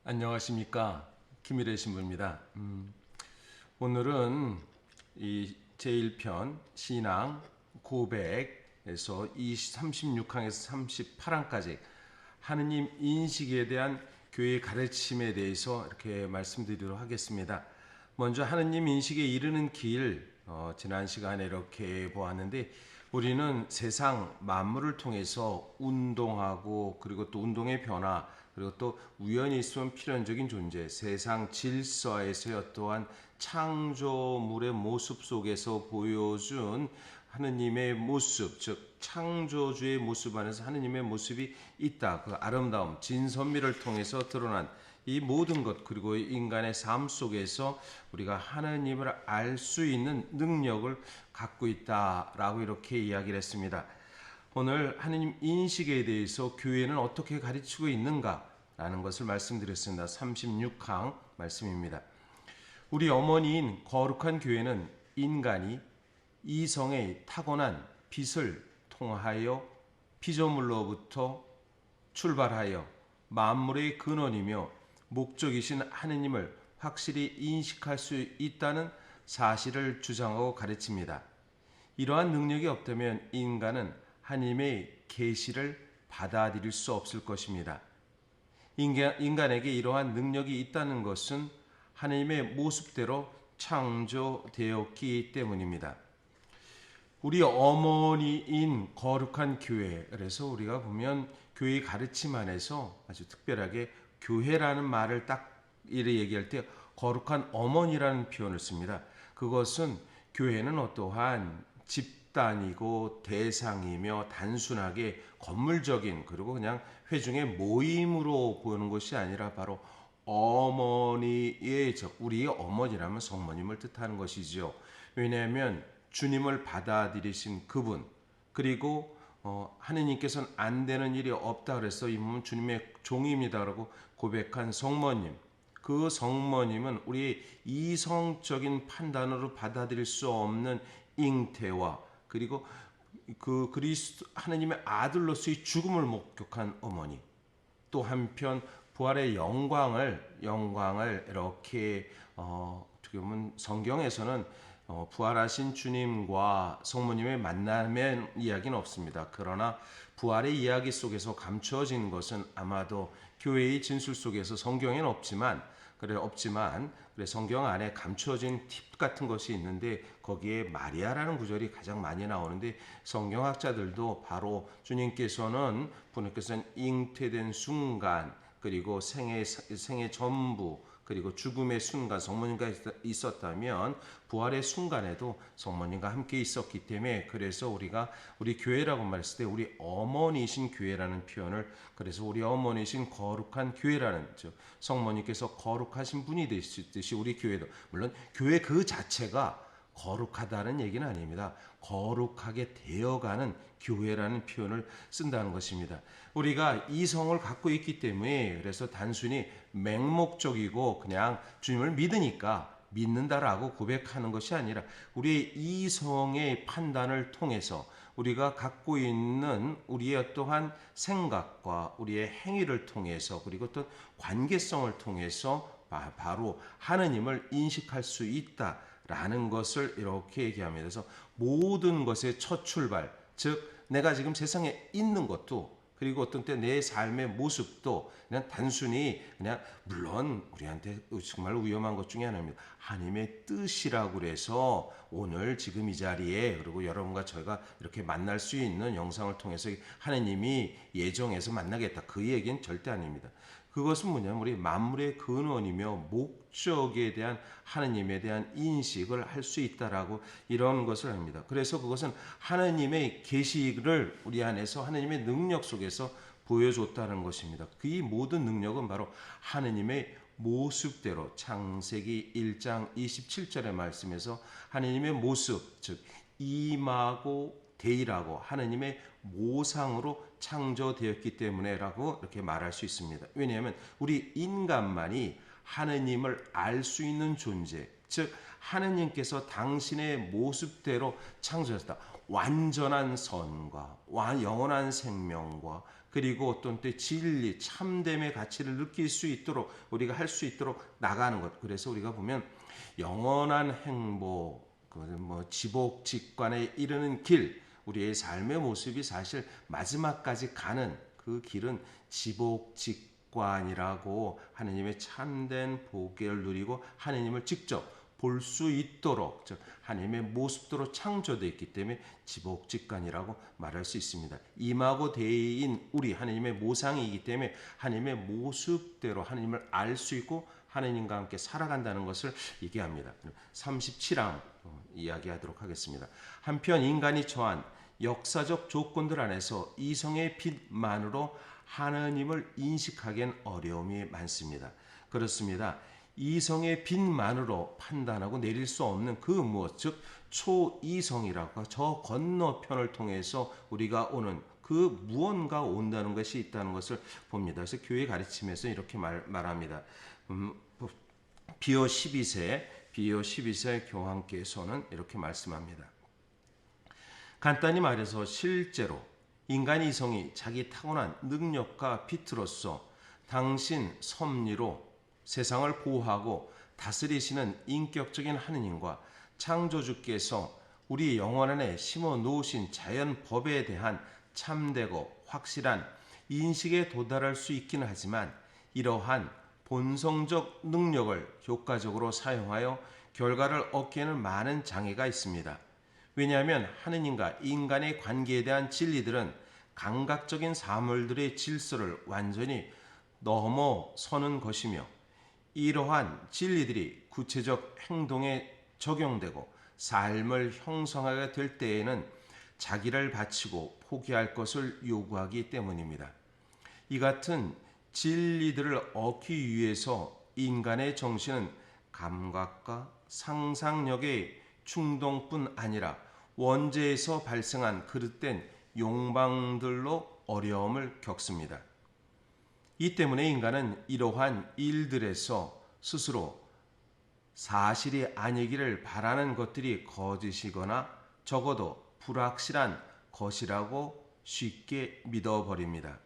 안녕하십니까, 김일의 신부입니다. 오늘은 이 제1편 신앙 고백에서 36항에서 38항까지 하느님 인식에 대한 교회의 가르침에 대해서 이렇게 말씀드리도록 하겠습니다. 먼저 하느님 인식에 이르는 길, 지난 시간에 이렇게 보았는데, 우리는 세상 만물을 통해서 운동하고, 그리고 또 운동의 변화, 그리고 또 우연히 있으면 필연적인 존재, 세상 질서에서의 어떠한 창조물의 모습 속에서 보여준 하느님의 모습, 즉 창조주의 모습 안에서 하느님의 모습이 있다. 그 아름다움, 진선미를 통해서 드러난 이 모든 것, 그리고 인간의 삶 속에서 우리가 하느님을 알 수 있는 능력을 갖고 있다라고 이렇게 이야기를 했습니다. 오늘 하느님 인식에 대해서 교회는 어떻게 가르치고 있는가라는 것을 말씀드렸습니다. 36항 말씀입니다. 우리 어머니인 거룩한 교회는 인간이 이성의 타고난 빛을 통하여 피조물로부터 출발하여 만물의 근원이며 목적이신 하느님을 확실히 인식할 수 있다는 사실을 주장하고 가르칩니다. 이러한 능력이 없다면 인간은 하나님의 계시를 받아들일 수 없을 것입니다. 인간에게 이러한 능력이 있다는 것은 하나님의 모습대로 창조되었기 때문입니다. 우리 어머니인 거룩한 교회, 그래서 우리가 보면 교회 가르침 안에서 아주 특별하게 교회라는 말을 딱 이렇게 얘기할 때 거룩한 어머니라는 표현을 씁니다. 그것은 교회는 어떠한 집단이고 대상이며 단순하게 건물적인, 그리고 그냥 회중의 모임으로 보는 것이 아니라 바로 어머니의, 우리의 어머니라면 성모님을 뜻하는 것이지요. 왜냐하면 주님을 받아들이신 그분, 그리고 하느님께서는 안 되는 일이 없다 그래서 이 몸은 주님의 종입니다라고 고백한 성모님, 그 성모님은 우리의 이성적인 판단으로 받아들일 수 없는 잉태와, 그리고 그 그리스도 하느님의 아들로서의 죽음을 목격한 어머니, 또 한편 부활의 영광을 이렇게 어떻게 보면 성경에서는 부활하신 주님과 성모님의 만남의 이야기는 없습니다. 그러나 부활의 이야기 속에서 감추어진 것은 아마도 교회의 진술 속에서 성경에는 없지만 성경 안에 감추어진 팁 같은 것이 있는데, 거기에 마리아라는 구절이 가장 많이 나오는데, 성경학자들도 바로 주님께서는 잉태된 순간, 그리고 생애 전부, 그리고 죽음의 순간 성모님과 있었다면 부활의 순간에도 성모님과 함께 있었기 때문에, 그래서 우리 교회라고 말했을 때 우리 어머니신 교회라는 표현을, 그래서 우리 어머니신 거룩한 교회라는, 즉 성모님께서 거룩하신 분이 되시듯이 우리 교회도, 물론 교회 그 자체가 거룩하다는 얘기는 아닙니다. 거룩하게 되어가는 교회라는 표현을 쓴다는 것입니다. 우리가 이성을 갖고 있기 때문에, 그래서 단순히 맹목적이고 그냥 주님을 믿는다라고 고백하는 것이 아니라, 우리의 이성의 판단을 통해서 우리가 갖고 있는 우리의 어떠한 생각과 우리의 행위를 통해서, 그리고 또 관계성을 통해서 바로 하느님을 인식할 수 있다라는 것을 이렇게 얘기합니다. 그래서 모든 것의 첫 출발, 즉 내가 지금 세상에 있는 것도, 그리고 어떤 때 내 삶의 모습도 그냥 단순히 물론 우리한테 정말 위험한 것 중에 하나입니다. 하나님의 뜻이라고 그래서 오늘 지금 이 자리에, 그리고 여러분과 저희가 이렇게 만날 수 있는 영상을 통해서 하나님이 예정해서 만나겠다, 그 얘기는 절대 아닙니다. 그것은 뭐냐면 우리 만물의 근원이며 목적에 대한 하느님에 대한 인식을 할 수 있다라고 이런 것을 합니다. 그래서 그것은 하느님의 계시를 우리 안에서 하느님의 능력 속에서 보여줬다는 것입니다. 그 이 모든 능력은 바로 하느님의 모습대로, 창세기 1장 27절의 말씀에서 하느님의 모습, 즉 임하고 대의라고 하느님의 모상으로 창조되었기 때문에라고 이렇게 말할 수 있습니다. 왜냐하면 우리 인간만이 하느님을 알 수 있는 존재, 즉 하느님께서 당신의 모습대로 창조하셨다. 완전한 선과 영원한 생명과, 그리고 또 진리, 참됨의 가치를 느낄 수 있도록 우리가 할 수 있도록 나가는 것. 그래서 우리가 보면 영원한 행복, 지복직관에 이르는 길, 우리의 삶의 모습이 사실 마지막까지 가는 그 길은 지복직관이라고 하느님의 참된 보배를 누리고 하느님을 직접 볼 수 있도록, 즉 하나님의 모습대로 창조되어 있기 때문에 지복직관이라고 말할 수 있습니다. 임하고 대인 우리 하나님의 모상이기 때문에 하나님의 모습대로 하나님을 알 수 있고 하나님과 함께 살아간다는 것을 얘기합니다. 37항 이야기하도록 하겠습니다. 한편 인간이 처한 역사적 조건들 안에서 이성의 빛만으로 하나님을 인식하기엔 어려움이 많습니다. 그렇습니다. 이성의 빛만으로 판단하고 내릴 수 없는 그 무엇, 즉 초이성이라고 저 건너편을 통해서 우리가 오는 그 무언가 온다는 것이 있다는 것을 봅니다. 그래서 교회 가르침에서 이렇게 말합니다. 비오 12세 교황께서는 이렇게 말씀합니다. 간단히 말해서 실제로 인간 이성이 자기 타고난 능력과 빛으로서 당신 섭리로 세상을 보호하고 다스리시는 인격적인 하느님과 창조주께서 우리 영혼 안에 심어 놓으신 자연 법에 대한 참되고 확실한 인식에 도달할 수 있기는 하지만 이러한 본성적 능력을 효과적으로 사용하여 결과를 얻기에는 많은 장애가 있습니다. 왜냐하면 하느님과 인간의 관계에 대한 진리들은 감각적인 사물들의 질서를 완전히 넘어서는 것이며 이러한 진리들이 구체적 행동에 적용되고 삶을 형성하게 될 때에는 자기를 바치고 포기할 것을 요구하기 때문입니다. 이 같은 진리들을 얻기 위해서 인간의 정신은 감각과 상상력의 충동뿐 아니라 원죄에서 발생한 그릇된 욕망들로 어려움을 겪습니다. 이 때문에 인간은 이러한 일들에서 스스로 사실이 아니기를 바라는 것들이 거짓이거나 적어도 불확실한 것이라고 쉽게 믿어버립니다.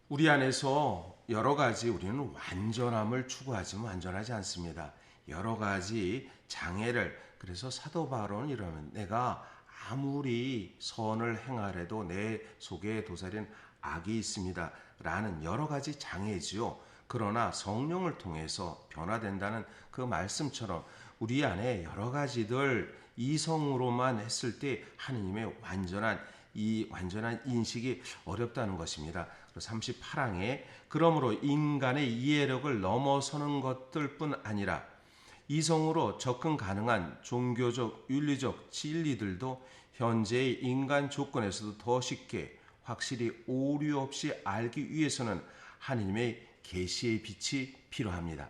우리 안에서 여러 가지 우리는 완전함을 추구하지만 완전하지 않습니다. 여러 가지 장애를, 그래서 사도 바울은 이러면 내가 아무리 선을 행하래도 내 속에 도사리는 악이 있습니다 라는 여러 가지 장애지요. 그러나 성령을 통해서 변화된다는 그 말씀처럼 우리 안에 여러 가지들 이성으로만 했을 때 하느님의 완전한 인식이 어렵다는 것입니다. 38항에 그러므로 인간의 이해력을 넘어서는 것들뿐 아니라 이성으로 접근 가능한 종교적, 윤리적 진리들도 현재의 인간 조건에서도 더 쉽게 확실히 오류 없이 알기 위해서는 하느님의 계시의 빛이 필요합니다.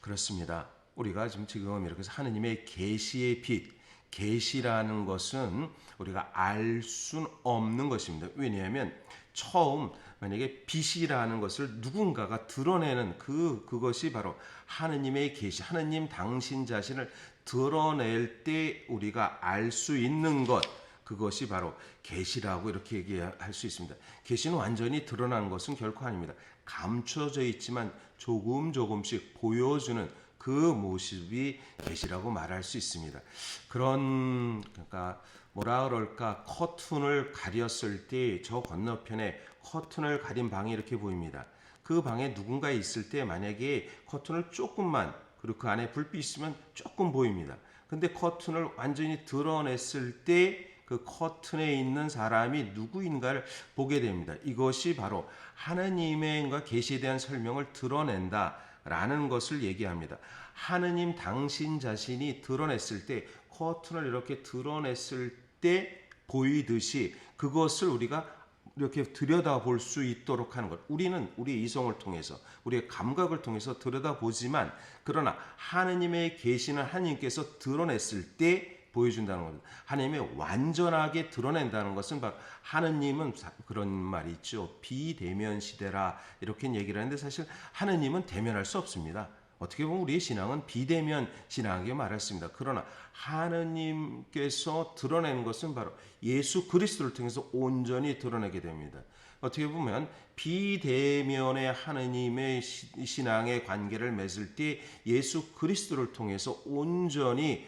그렇습니다. 우리가 지금 이렇게 해서 하느님의 계시의 빛, 계시라는 것은 우리가 알 수는 없는 것입니다. 왜냐하면 처음 만약에 빛이라는 것을 누군가가 드러내는 그것이 바로 하느님의 계시, 하느님 당신 자신을 드러낼 때 우리가 알 수 있는 것, 그것이 바로 계시라고 이렇게 얘기할 수 있습니다. 계시는 완전히 드러나는 것은 결코 아닙니다. 감춰져 있지만 조금씩 보여주는 그 모습이 계시라고 말할 수 있습니다. 그러니까 뭐라 그럴까, 커튼을 가렸을 때 저 건너편에 커튼을 가린 방이 이렇게 보입니다. 그 방에 누군가 있을 때 만약에 커튼을 조금만, 그리고 그 안에 불빛이 있으면 조금 보입니다. 근데 커튼을 완전히 드러냈을 때 그 커튼에 있는 사람이 누구인가를 보게 됩니다. 이것이 바로 하느님의 계시에 대한 설명을 드러낸다라는 것을 얘기합니다. 하느님 당신 자신이 드러냈을 때, 커튼을 이렇게 드러냈을 때 보이듯이 그것을 우리가 이렇게 들여다볼 수 있도록 하는 것. 우리는 우리의 이성을 통해서, 우리의 감각을 통해서 들여다보지만, 그러나 하느님의 계시는 하느님께서 드러냈을 때 보여준다는 겁니다. 하느님이 완전하게 드러낸다는 것은 바로, 하느님은 그런 말이 있죠. 비대면 시대라 이렇게 얘기를 하는데 사실 하느님은 대면할 수 없습니다. 어떻게 보면 우리의 신앙은 비대면 신앙이라고 말했습니다. 그러나 하느님께서 드러내는 것은 바로 예수 그리스도를 통해서 온전히 드러내게 됩니다. 어떻게 보면 비대면의 하느님의 신앙의 관계를 맺을 때 예수 그리스도를 통해서 온전히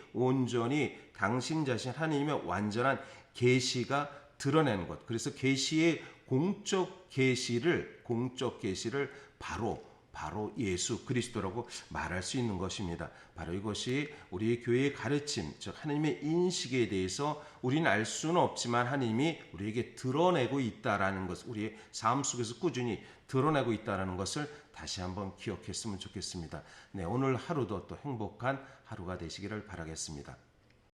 당신 자신 하느님의 완전한 계시가 드러내는 것. 그래서 계시의 공적 계시를 바로 예수 그리스도라고 말할 수 있는 것입니다. 바로 이것이 우리의 교회의 가르침, 즉 하나님의 인식에 대해서 우리는 알 수는 없지만 하나님이 우리에게 드러내고 있다라는 것, 우리의 삶 속에서 꾸준히 드러내고 있다라는 것을 다시 한번 기억했으면 좋겠습니다. 네, 오늘 하루도 또 행복한 하루가 되시기를 바라겠습니다.